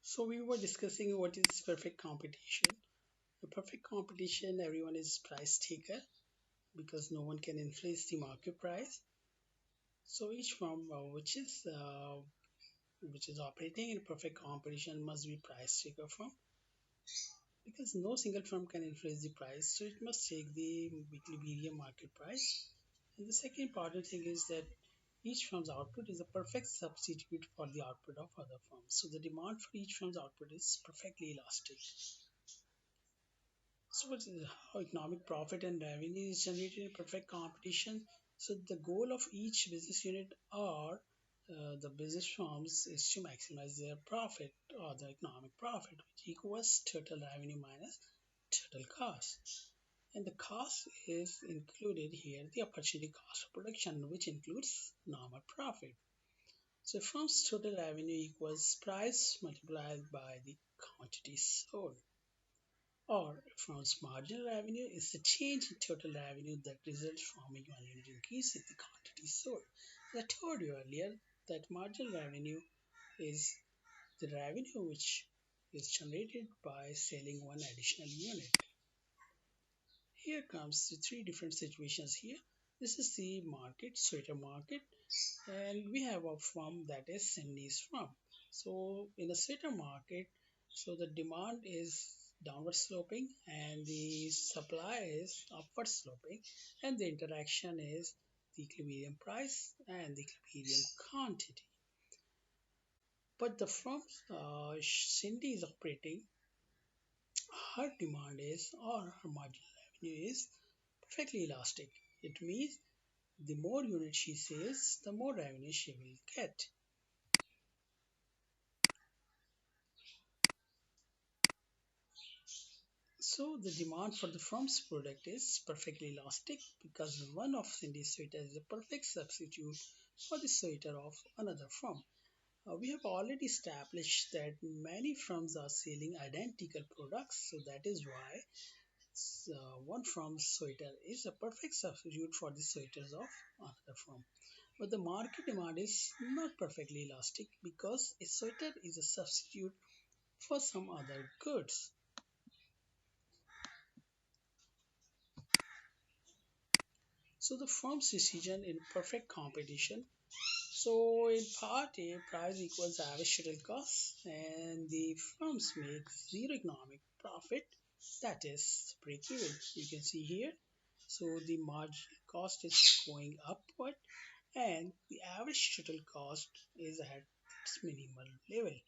So we were discussing what is perfect competition. The perfect competition, everyone is price taker because no one can influence the market price. So each firm which is operating in perfect competition must be price taker firm because no single firm can influence the price. So it must take the equilibrium market price. And the second important thing is that each firm's output is a perfect substitute for the output of other firms. So the demand for each firm's output is perfectly elastic. So what is how economic profit and revenue is generated in perfect competition? So the goal of each business unit or the business firms is to maximize their profit or the economic profit, which equals total revenue minus total cost. And the cost is included here the opportunity cost of production, which includes normal profit. So firm's total revenue equals price multiplied by the quantity sold. Or firm's marginal revenue is the change in total revenue that results from a 1 unit increase in the quantity sold. As I told you earlier that marginal revenue is the revenue which is generated by selling one additional unit. Here comes the three different situations here. This is the market, sweater market, and we have a firm that is Cindy's firm. So in the sweater market, so the demand is downward sloping and the supply is upward sloping, and the interaction is the equilibrium price and the equilibrium quantity. But the firm Cindy is operating, her demand is or her marginal revenue is perfectly elastic. It means the more units she sells, the more revenue she will get. So the demand for the firm's product is perfectly elastic because one of Cindy's sweater is a perfect substitute for the sweater of another firm. We have already established that many firms are selling identical products, so that is why one firm's sweater is a perfect substitute for the sweaters of another firm. But the market demand is not perfectly elastic because a sweater is a substitute for some other goods. So the firm's decision in perfect competition. So in part A, price equals average total cost, and the firms make zero economic profit, that is break even. You can see here. So the marginal cost is going upward, and the average total cost is at its minimal level.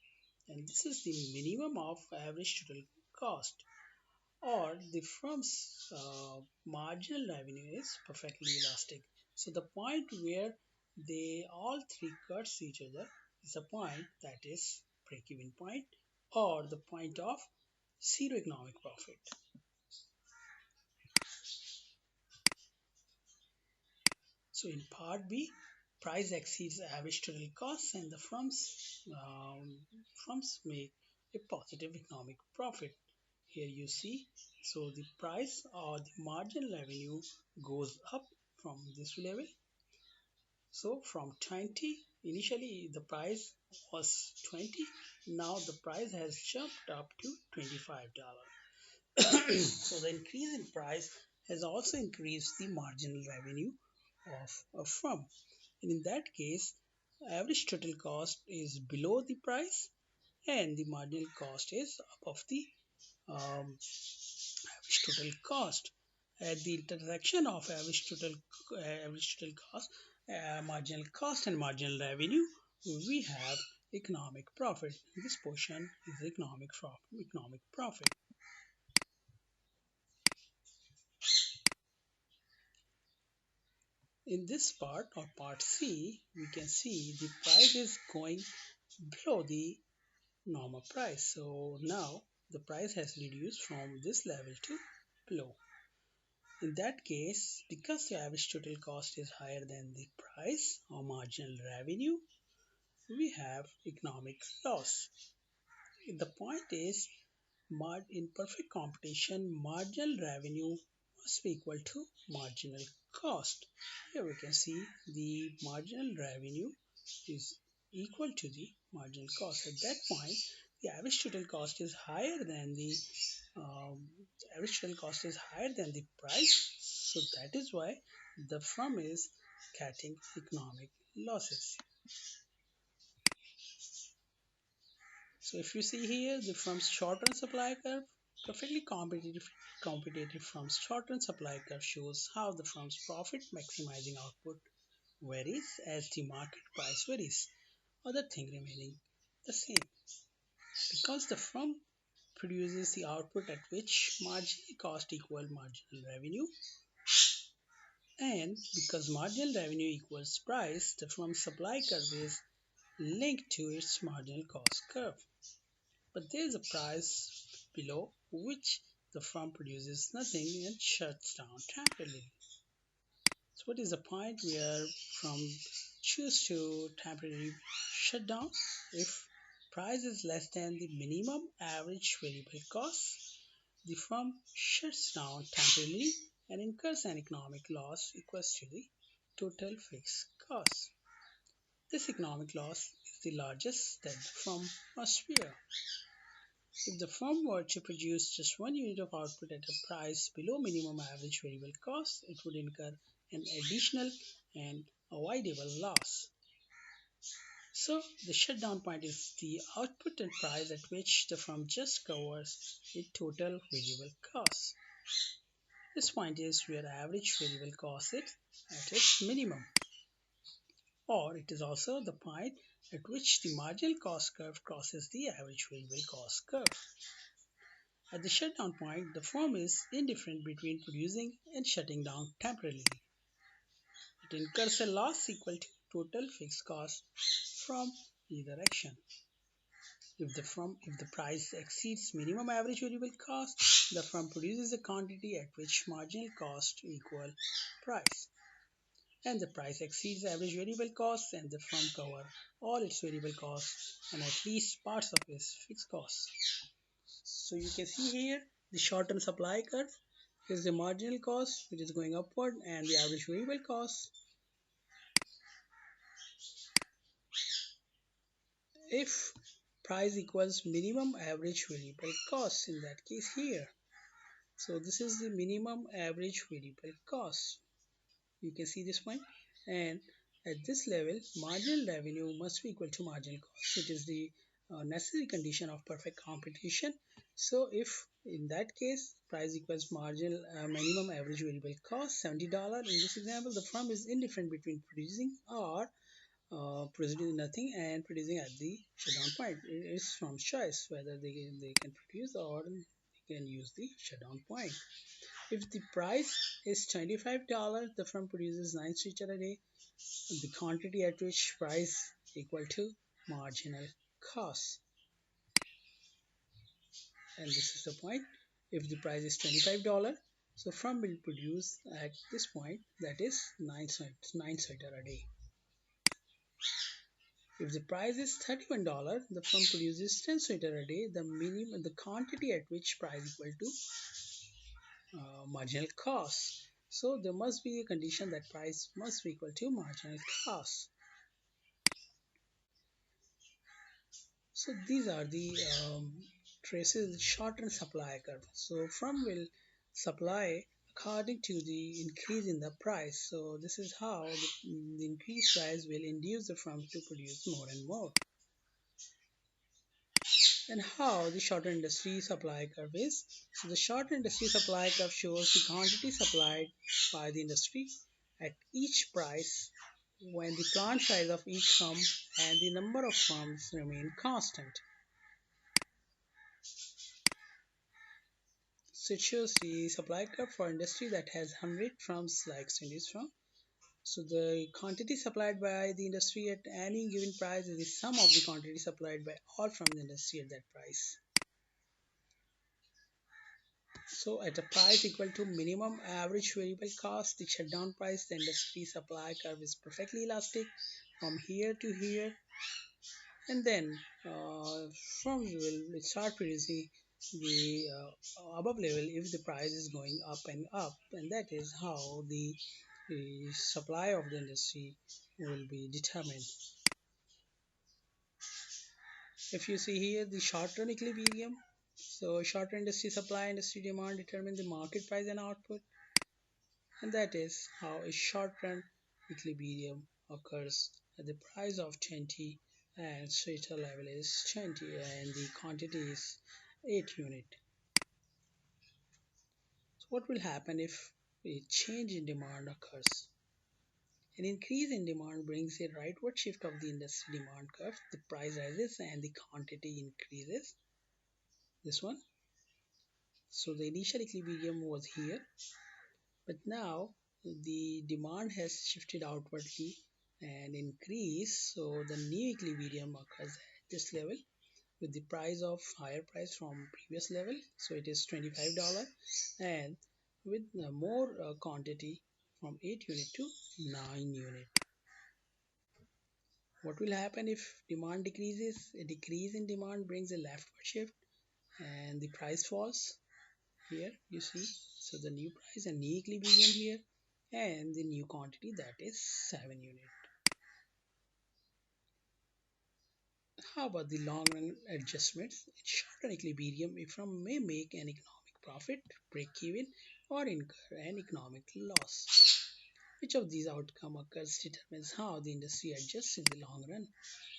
And this is the minimum of average total cost, or the firm's marginal revenue is perfectly elastic. So the point where they all three cuts each other is a point that is break-even point or the point of zero economic profit. So in part B, price exceeds average total costs and the firms make a positive economic profit. Here you see, so the price or the marginal revenue goes up from this level. So from 20, initially the price was 20, now the price has jumped up to $25. So the increase in price has also increased the marginal revenue of a firm. And in that case, average total cost is below the price and the marginal cost is above the average total cost. At the intersection of average total cost, marginal cost and marginal revenue, we have economic profit. This portion is economic profit. In this part or part C, we can see the price is going below the normal price. So now the price has reduced from this level to below. In that case, because the average total cost is higher than the price or marginal revenue, we have economic loss. The point is, in perfect competition, marginal revenue must be equal to marginal cost. Here we can see the marginal revenue is equal to the marginal cost. At that point, the average total cost is higher than um, average total cost is higher than the price. So that is why the firm is getting economic losses. So if you see here, the firm's short-run supply curve, perfectly competitive firm's short-run supply curve shows how the firm's profit maximizing output varies as the market price varies, other thing remaining the same. Because the firm produces the output at which marginal cost equal marginal revenue, and because marginal revenue equals price, the firm's supply curve is linked to its marginal cost curve. But there is a price below which the firm produces nothing and shuts down temporarily. So what is the point where from choose to temporarily shut down? If price is less than the minimum average variable cost, the firm shuts down temporarily and incurs an economic loss equals to the total fixed cost. This economic loss is the largest that the firm must bear. If the firm were to produce just one unit of output at a price below minimum average variable cost, it would incur an additional and avoidable loss. So the shutdown point is the output and price at which the firm just covers its total variable cost. This point is where average variable cost is at its minimum, or it is also the point at which the marginal cost curve crosses the average variable cost curve. At the shutdown point, the firm is indifferent between producing and shutting down temporarily. It incurs a loss equal to total fixed cost from either action. If the price exceeds minimum average variable cost, the firm produces a quantity at which marginal cost equal price. And the price exceeds average variable cost and the firm cover all its variable costs and at least parts of its fixed costs. So you can see here the short-term supply curve is the marginal cost which is going upward and the average variable cost. If price equals minimum average variable cost in that case here. So this is the minimum average variable cost. You can see this point, and at this level marginal revenue must be equal to marginal cost. It is the necessary condition of perfect competition. So if in that case price equals marginal minimum average variable cost $70, in this example the firm is indifferent between producing or producing nothing and producing at the shutdown point. It is from choice whether they can produce or they can use the shutdown point. If the price is $25, the firm produces 9 switcher a day. The quantity at which price equal to marginal cost. And this is the point. If the price is $25, so firm will produce at this point that is 9 sweater a day. If the price is $31, the firm produces 10 sweater a day. The quantity at which price equal to marginal cost. So there must be a condition that price must be equal to marginal cost. So these are the traces short-term supply curve. So firm will supply according to the increase in the price. So this is how the increased price will induce the firm to produce more and more. And how the short industry supply curve is. So the short industry supply curve shows the quantity supplied by the industry at each price when the plant size of each firm and the number of firms remain constant. So it shows the supply curve for industry that has 100 firms like Cindy's firm. So the quantity supplied by the industry at any given price is the sum of the quantity supplied by all from the industry at that price. So at a price equal to minimum average variable cost, the shutdown price, the industry supply curve is perfectly elastic from here to here, and then firms will start producing the above level if the price is going up, and that is how the supply of the industry will be determined. If you see here the short run equilibrium, so short run industry supply, industry demand determine the market price and output, and that is how a short run equilibrium occurs at the price of 20 and theta level is 20 and the quantity is 8 unit. So what will happen if a change in demand occurs? An increase in demand brings a rightward shift of the industry demand curve. The price rises and the quantity increases. This one. So the initial equilibrium was here, but now the demand has shifted outwardly and increased. So the new equilibrium occurs at this level with the price of higher price from previous level. So it is $25 and with more quantity from 8 unit to 9 unit. What will happen if demand decreases? A decrease in demand brings a leftward shift and the price falls. Here you see, so the new price and new equilibrium here and the new quantity that is 7 unit. How about the long run adjustments? In short run equilibrium, a firm may make an economic profit, break even, or incur an economic loss. Which of these outcome occurs determines how the industry adjusts in the long run.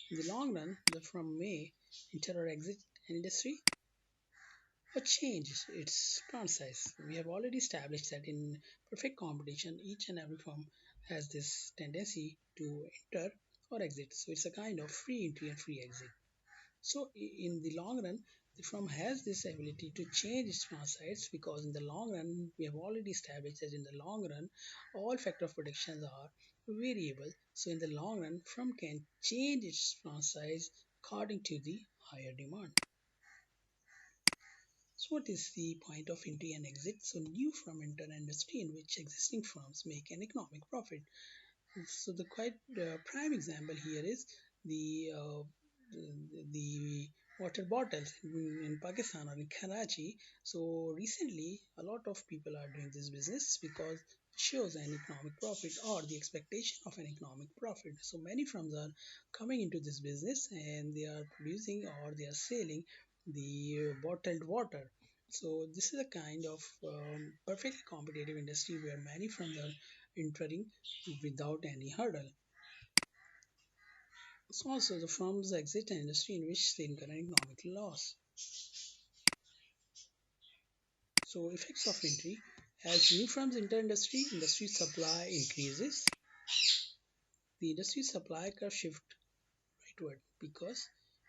In the long run, the firm may enter or exit an industry or change its plant size. We have already established that in perfect competition, each and every firm has this tendency to enter or exit. So it's a kind of free entry and free exit. So in the long run, the firm has this ability to change its plant size because in the long run, we have already established that in the long run, all factor of protection are variable. So in the long run, firm can change its plant size according to the higher demand. So what is the point of entry and exit? So new firm enter an industry in which existing firms make an economic profit. So the quite prime example here is the uh, the water bottles in Pakistan or in Karachi. So recently, a lot of people are doing this business because it shows an economic profit or the expectation of an economic profit. So many firms are coming into this business and they are producing or they are selling the bottled water. So this is a kind of perfectly competitive industry where many firms are entering without any hurdle. So also the firms exit an industry in which they incur an economic loss. So effects of entry: as new firms enter industry, industry supply increases. The industry supply curve shift rightward because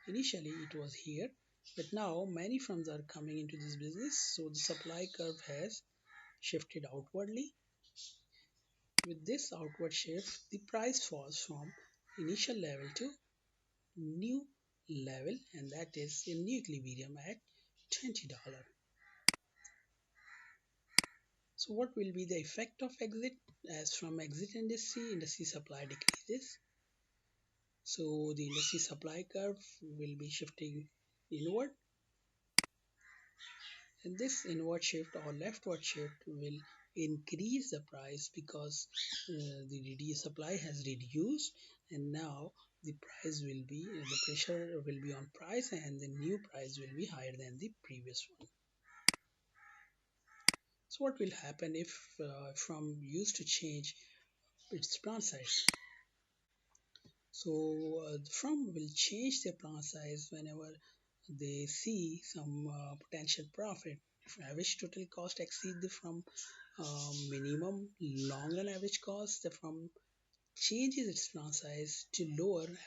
initially it was here, but now many firms are coming into this business, so the supply curve has shifted outwardly. With this outward shift, the price falls from initial level to new level, and that is a new equilibrium at $20. So what will be the effect of exit? As from exit industry, industry supply decreases. So the industry supply curve will be shifting inward, and this inward shift or leftward shift will increase the price because the supply has reduced, and now the price will be the pressure will be on price, and the new price will be higher than the previous one. So what will happen if from used to change its plant size? So the firm will change their plant size whenever they see some potential profit. If average total cost exceed the firm minimum long run average cost, the firm changes its plant size to lower